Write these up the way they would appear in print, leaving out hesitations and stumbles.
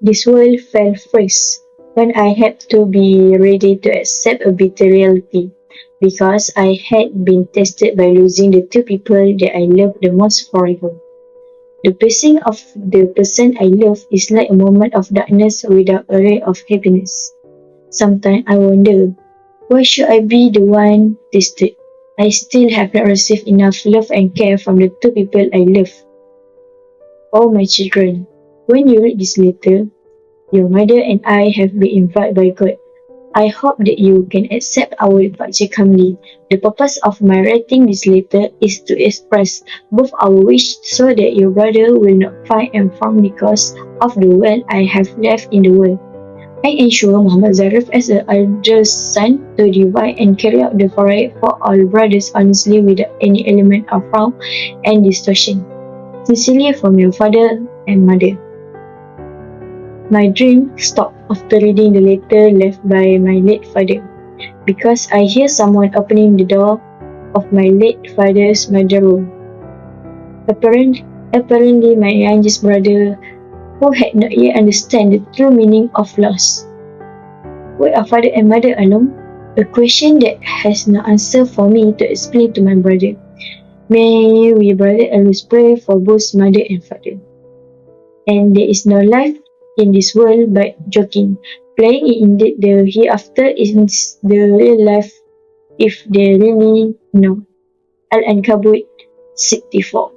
This world felt first when I had to be ready to accept a bitter reality because I had been tested by losing the two people that I loved the most forever. The passing of the person I love is like a moment of darkness without a ray of happiness. Sometimes I wonder, why should I be the one tested? I still have not received enough love and care from the two people I love. Oh my children, when you read this letter, your mother and I have been invited by God. I hope that you can accept our departure calmly. The purpose of my writing this letter is to express both our wish so that your brother will not find and frown because of the wealth I have left in the world. I ensure Muhammad Zarif as the eldest son to divide and carry out the Qawaid for all brothers honestly without any element of frown and distortion. Sincerely from your father and mother. My dream stopped after reading the letter left by my late father, because I hear someone opening the door of my late father's mother room. Apparently my youngest brother, who had not yet understood the true meaning of loss. Why are father and mother alone? A question that has no answer for me to explain to my brother. May we brother always pray for both mother and father. And there is no life in this world but joking. Playing indeed the hereafter is the real life if they really know. Al-Ankabut 64.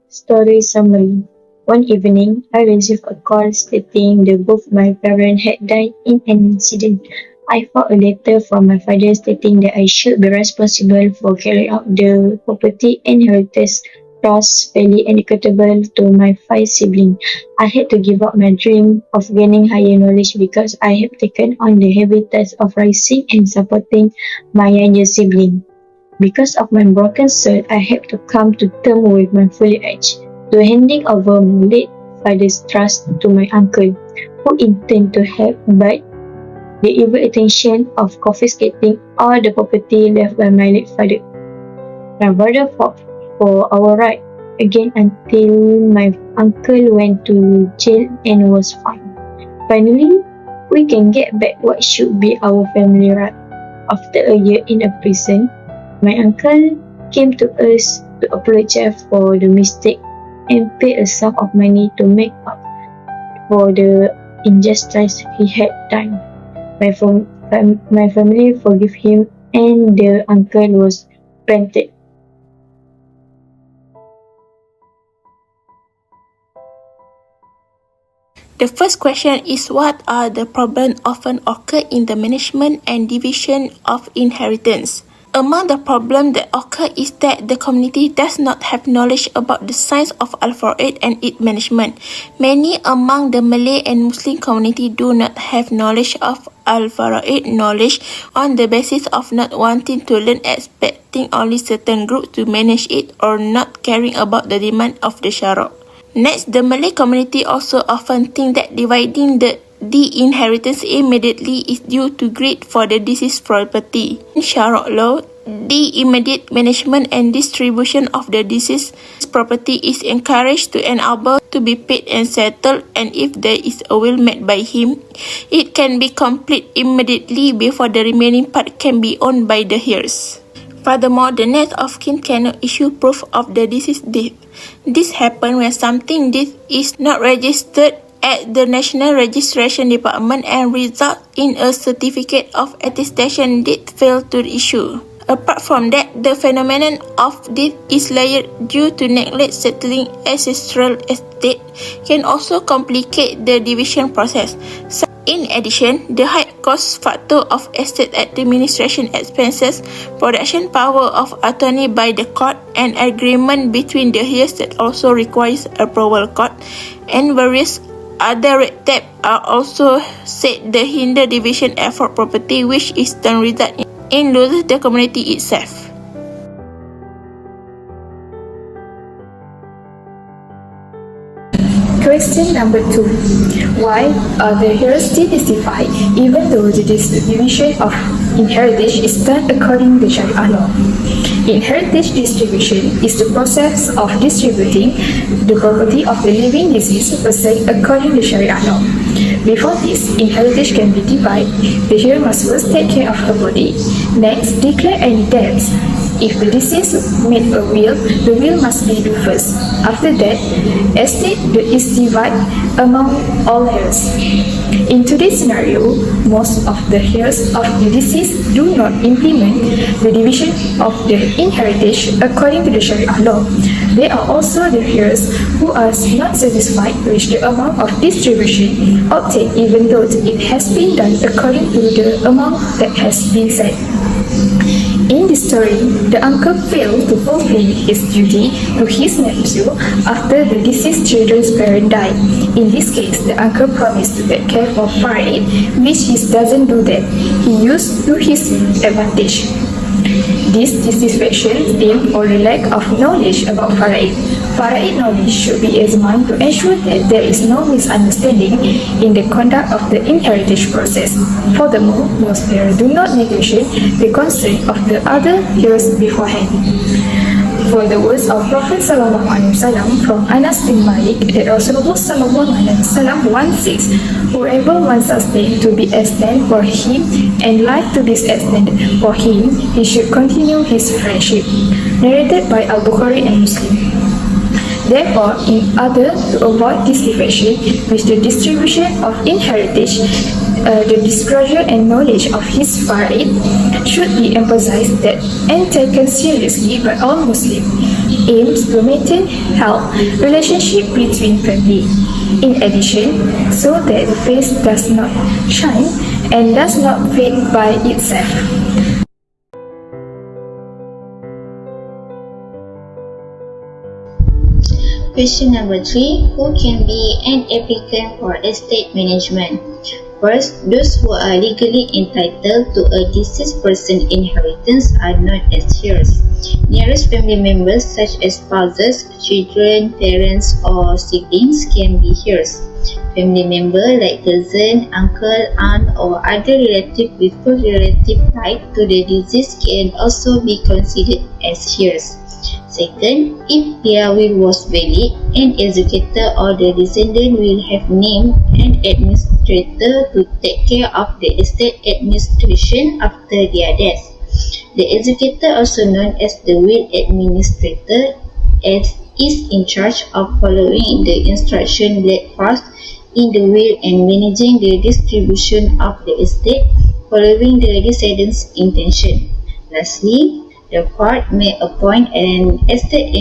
Story summary. One evening, I received a call stating that both my parents had died in an incident. I found a letter from my father stating that I should be responsible for carrying out the property inheritance trust fairly and equitable to my 5 siblings. I had to give up my dream of gaining higher knowledge because I have taken on the heavy task of raising and supporting my younger sibling. Because of my broken soul, I had to come to terms with my fully age, to handing over my late father's trust to my uncle, who intend to have but the evil intention of confiscating all the property left by my late father. My brother fought for our right again until my uncle went to jail and was fined. Finally, we can get back what should be our family right. After a year in a prison, my uncle came to us to apologize for the mistake and pay a sum of money to make up for the injustice he had done. My family forgave him and the uncle was granted. The first question is, what are the problems often occur in the management and division of inheritance? Among the problems that occur is that the community does not have knowledge about the science of Al-Faraid and its management. Many among the Malay and Muslim community do not have knowledge of Al-Faraid knowledge on the basis of not wanting to learn, expecting only certain groups to manage it, or not caring about the demand of the Sharak. Next, the Malay community also often think that dividing the inheritance immediately is due to greed for the deceased property. In Sharak law, the immediate management and distribution of the deceased property is encouraged to enable to be paid and settled, and if there is a will made by him, it can be complete immediately before the remaining part can be owned by the heirs. Furthermore, the next of kin cannot issue proof of the deceased death. This happens when something death is not registered at the National Registration Department and result in a certificate of attestation deed failed to issue. Apart from that, the phenomenon of death is layered due to neglect settling ancestral estate can also complicate the division process. In addition, the high cost factor of estate administration expenses, production power of attorney by the court, and agreement between the heirs that also requires approval court, and various other red tape are also said to hinder division effort property, which is then result in losing the community itself. Question number 2. Why are the heirs still testified even though the division of Inheritance is done according to Sharia law. Inheritance distribution is the process of distributing the property of the living deceased person according to Sharia law. Before this, inheritance can be divided. The heir must first take care of her body. Next, declare any debts. If the deceased made a will, the will must be due first. After that, estate is divided among all heirs. In today's scenario, most of the heirs of the deceased do not implement the division of their inheritance according to the Sharia law. There are also the heirs who are not satisfied with the amount of distribution obtained even though it has been done according to the amount that has been set. In this story, the uncle failed to fulfill his duty to his nephew after the deceased children's parent died. In this case, the uncle promised to take care of Farid, which he doesn't do that. He used to his advantage. This dissatisfaction stemmed for the lack of knowledge about Farid. Farid knowledge should be examined to ensure that there is no misunderstanding in the conduct of the inheritance process. Furthermore, most parents do not negotiate the consent of the other heirs beforehand. For the words of Prophet ﷺ from Anas bin Malik that Rasulullah ﷺ once says, whoever wants sustained to be extended for him and life to be extended for him, he should continue his friendship. Narrated by Al-Bukhari and Muslim. Therefore, in order to avoid this division with the distribution of inheritance, the disclosure and knowledge of his farid should be emphasized that and taken seriously by all Muslims, aims to maintain healthy relationship between family. In addition, so that the face does not shine and does not fade by itself. Question number 3. Who can be an applicant for estate management? First, those who are legally entitled to a deceased person's inheritance are known as heirs. Nearest family members such as spouses, children, parents, or siblings can be heirs. Family member like cousin, uncle, aunt, or other relative with full relative right to the deceased can also be considered as heirs. Second, if their will was valid, an executor or the descendant will have named an administrator to take care of the estate administration after their death. The executor, also known as the will administrator, is in charge of following the instruction laid forth in the will and managing the distribution of the estate following the descendant's intention. Lastly, the court may appoint an estate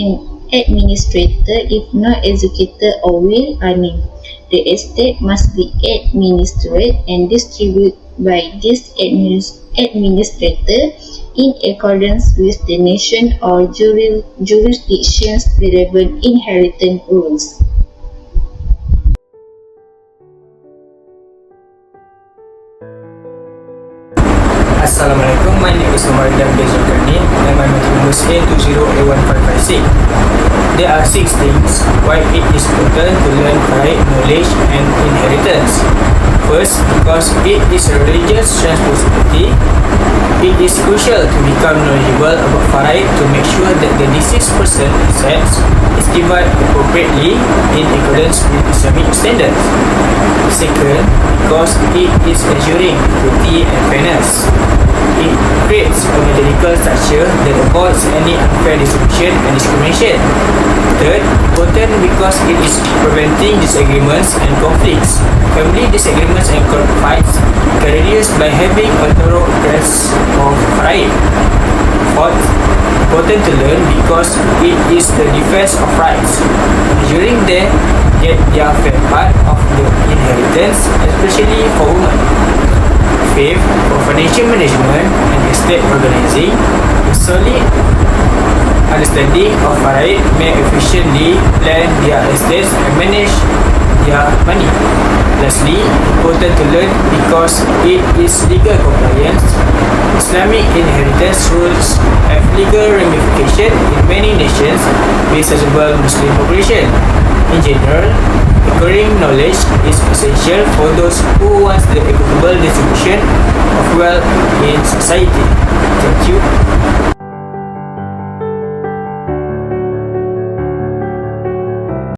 administrator if no executor or will are named. The estate must be administered and distributed by this administrator in accordance with the nation or jurisdiction's relevant inheritance rules. Assalamualaikum, my name is Zulkarnin and my matric number is A20A1556. There are 6 things why it is important to learn right knowledge and inheritance. First, because it is a religious responsibility, it is crucial to become knowledgeable about faraid to make sure that the deceased person's assets is divided appropriately in accordance with Islamic standards. Second, because it is ensuring equity and fairness. It creates a methodical structure that avoids any unfair distribution and discrimination. Third, important because it is preventing disagreements and conflicts. Family disagreements and conflicts can reduce by having a thorough grasp of right. Fourth, important to learn because it is the defense of rights. Ensuring them get their fair part of the inheritance, especially for women. Fifth, for financial management and estate organizing, a solid understanding of faraid may efficiently plan their estates and manage their money. Lastly, important to learn because it is legal compliance. Islamic inheritance rules have legal ramification in many nations with sizable Muslim population. In general, acquiring knowledge is essential for those who want the equitable distribution of wealth in society. Thank you.